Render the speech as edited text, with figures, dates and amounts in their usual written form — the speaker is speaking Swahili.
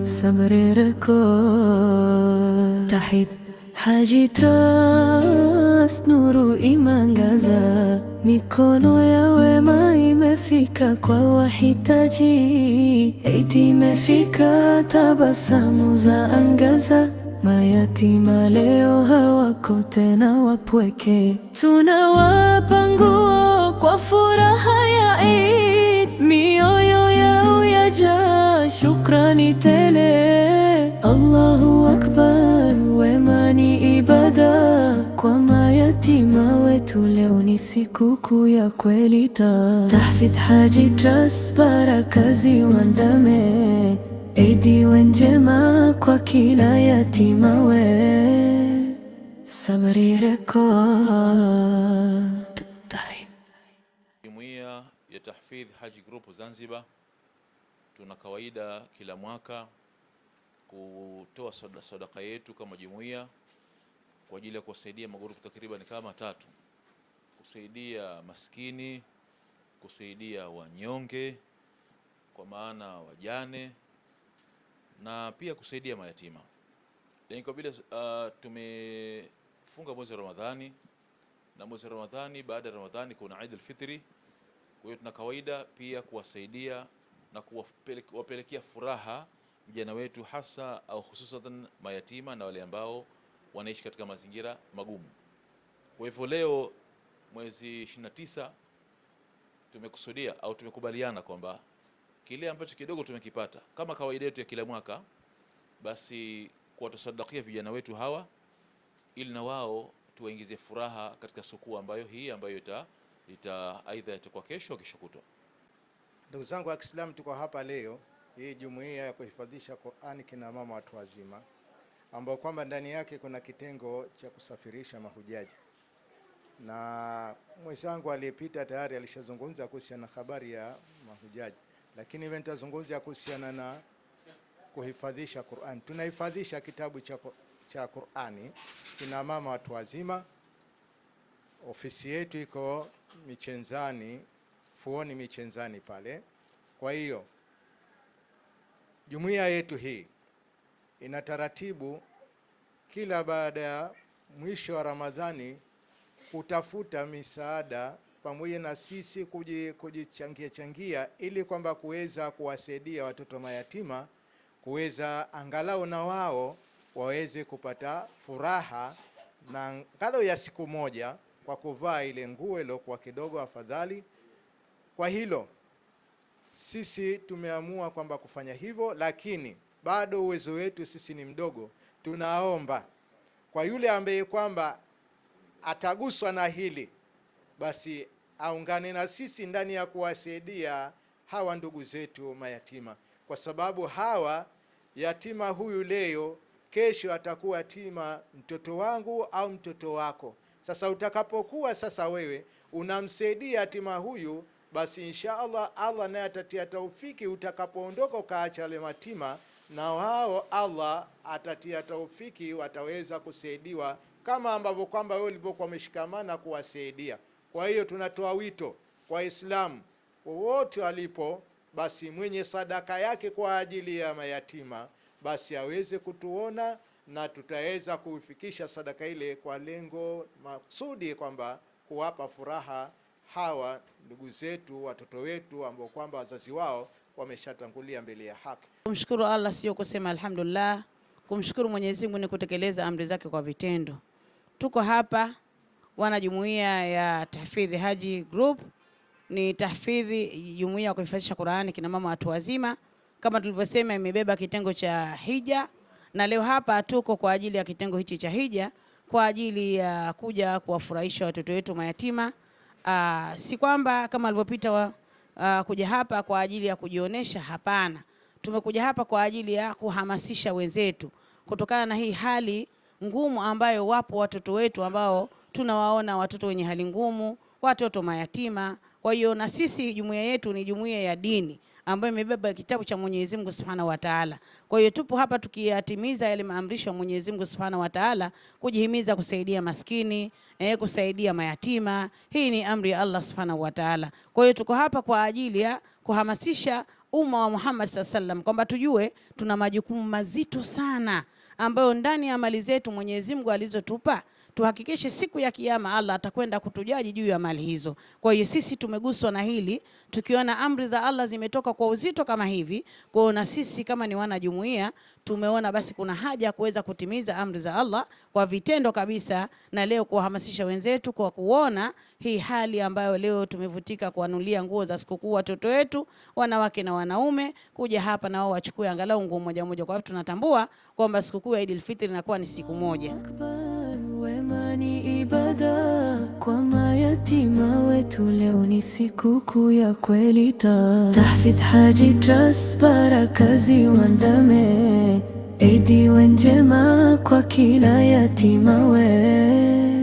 Sabri Record Tahith Haji Trust, nuru imangaza, mikono ya wema imefika kwa wahitaji. Eid imefika, tabasamu za angaza, mayatima leo hawako tena wapweke. Tunawapa nguo kwa furaha ya Eid, mioyo yao yajaa shukrani tele. Allahu Akbar, wema ni ibada kwa mayatima wetu, leo ni sikukuu ya kweli. Tahfidh Haji Trust, baraka ziwandame, Eid iwe njema kwa kila yatima we. Sabri Record. Jumuiya ya Tahfidh Haji Group Zanzibar tuna kawaida kila mwaka kutoa sadaka yetu kama jumuiya kwa ajili ya kusaidia magrupu takriban kama 3: kusaidia maskini, kusaidia wanyonge kwa maana wajane, na pia kusaidia mayatima. Lakini kwa vile tumefunga mwezi wa Ramadhani, na mwezi wa Ramadhani, baada ya Ramadhani kuna Eid al-Fitri, kwa hiyo tuna kawaida pia kuwasaidia na kuwapelekea furaha vijana wetu, hasa au hususan mayatima na wale ambao wanaishi katika mazingira magumu. Kwa hivyo leo mwezi 29 tumekusudia au tumekubaliana kwamba kile ambacho kidogo tumekipata kama kawaida yetu ya kila mwaka, basi kuwatasaddakia vijana wetu hawa, ili na wao tuwaingize furaha katika siku ambayo aidha itakuwa kesho au kesho kutwa. Ndugu zangu wa Kiislamu, tuko hapa leo hii jumuiya ya kuhifadhisha Qur'ani kina mama watu wazima, ambao kwamba ndani yake kuna kitengo cha kusafirisha mahujaji, na mwenzangu aliyepita tayari alishazungumza kuhusiana na habari ya mahujaji, lakini mimi nitazungumzia kuhusiana na kuhifadhisha Qur'ani. Tunahifadhisha kitabu cha Qur'ani kina mama watu wazima. Ofisi yetu iko Michenzani, Fuoni Michenzani pale. Kwa hiyo jumuiya yetu hii ina taratibu kila baada ya mwisho wa Ramadhani kutafuta misaada pamoja na sisi kujichangia ili kwamba kuweza kuwasaidia watoto mayatima, kuweza angalau na wao waweze kupata furaha na angalau ya siku moja kwa kuvaa ile nguo ile kwa kidogo afadhali. Kwa hilo sisi tumeamua kwamba kufanya hivyo, lakini bado uwezo wetu sisi ni mdogo. Tunaomba kwa yule ambaye kwamba ataguswa na hili, basi aungane na sisi ndani ya kuwasaidia hawa ndugu zetu mayatima, kwa sababu hawa yatima huyu leo, kesho atakuwa yatima mtoto wangu au mtoto wako. Sasa utakapokuwa sasa wewe unamsaidia yatima huyu, basi insha Allah naye atatia taufiki, utakapoondoka ukaacha wale matima, na wao Allah atatia taufiki, wataweza kusaidiwa kama ambavyo kwamba wewe ulivyokuwa umeshikamana kuwasaidia. Kwa hiyo tunatoa wito kwa Waislamu wote walipo, basi mwenye sadaka yake kwa ajili ya mayatima basi aweze kutuona, na tutaweza kuifikisha sadaka ile kwa lengo maksudi kwamba kuwapa furaha hawa ndugu zetu, watoto wetu ambao kwamba wazazi wao wameshatangulia mbele ya haki. Kumshukuru Allah sio kusema alhamdulillah. Kumshukuru Mwenyezi Mungu ni kutekeleza amri zake kwa vitendo. Tuko hapa wana jumuiya ya Tahfidh Haji Group, ni tahfidhi jumuiya ya kuhifadhisha Qur'ani kina mama watu wazima. Kama tulivyosema, imebeba kitengo cha hija, na leo hapa tuko kwa ajili ya kitengo hichi cha hija, kwa ajili ya kuja kuwafurahisha watoto wetu mayatima. Si kwamba kama alivyopita kuja hapa kwa ajili ya kujionesha, hapana. Tumekuja hapa kwa ajili ya kuhamasisha wenzetu kutokana na hii hali ngumu ambayo wapo watoto wetu ambao tunawaona, watoto wenye hali ngumu, watoto mayatima. Kwa hiyo na sisi jumuiya yetu ni jumuiya ya dini ambayo imebeba kitabu cha Mwenyezi Mungu Subhanahu wa Ta'ala. Kwa hiyo tupo hapa tukiyatimiza yale maamrisho ya Mwenyezi Mungu Subhanahu wa Ta'ala, kujihimiza kusaidia maskini, kusaidia mayatima. Hii ni amri ya Allah Subhanahu wa Ta'ala. Kwa hiyo tuko hapa kwa ajili ya kuhamasisha umma wa Muhammad sallallahu alaihi wasallam kwamba tujue tuna majukumu mazito sana ambayo ndani ya mali zetu Mwenyezi Mungu alizotupa, tuhakikishe siku ya Kiyama Allah atakwenda kutujaji juu ya mali hizo. Kwa hiyo sisi tumeguswa na hili, tukiona amri za Allah zimetoka kwa uzito kama hivi, kwa hiyo na sisi kama ni wanajumuiya tumeona basi kuna haja ya kuweza kutimiza amri za Allah kwa vitendo kabisa, na leo kuwahamasisha wenzetu kwa kuona hii hali ambayo leo tumevutika kuanulia nguo za sikukuu watoto wetu, wanawake na wanaume, kuja hapa na wao wachukue angalau nguo moja moja, kwa sababu tunatambua kwamba sikukuu ya Eid al-Fitr inakuwa ni siku moja. Wema ni ibada kwa mayatima wetu, leo ni sikukuu ya kweli. Tahfidh Haji Trust, baraka ziwandame, Eid iwe njema kwa kila yatima we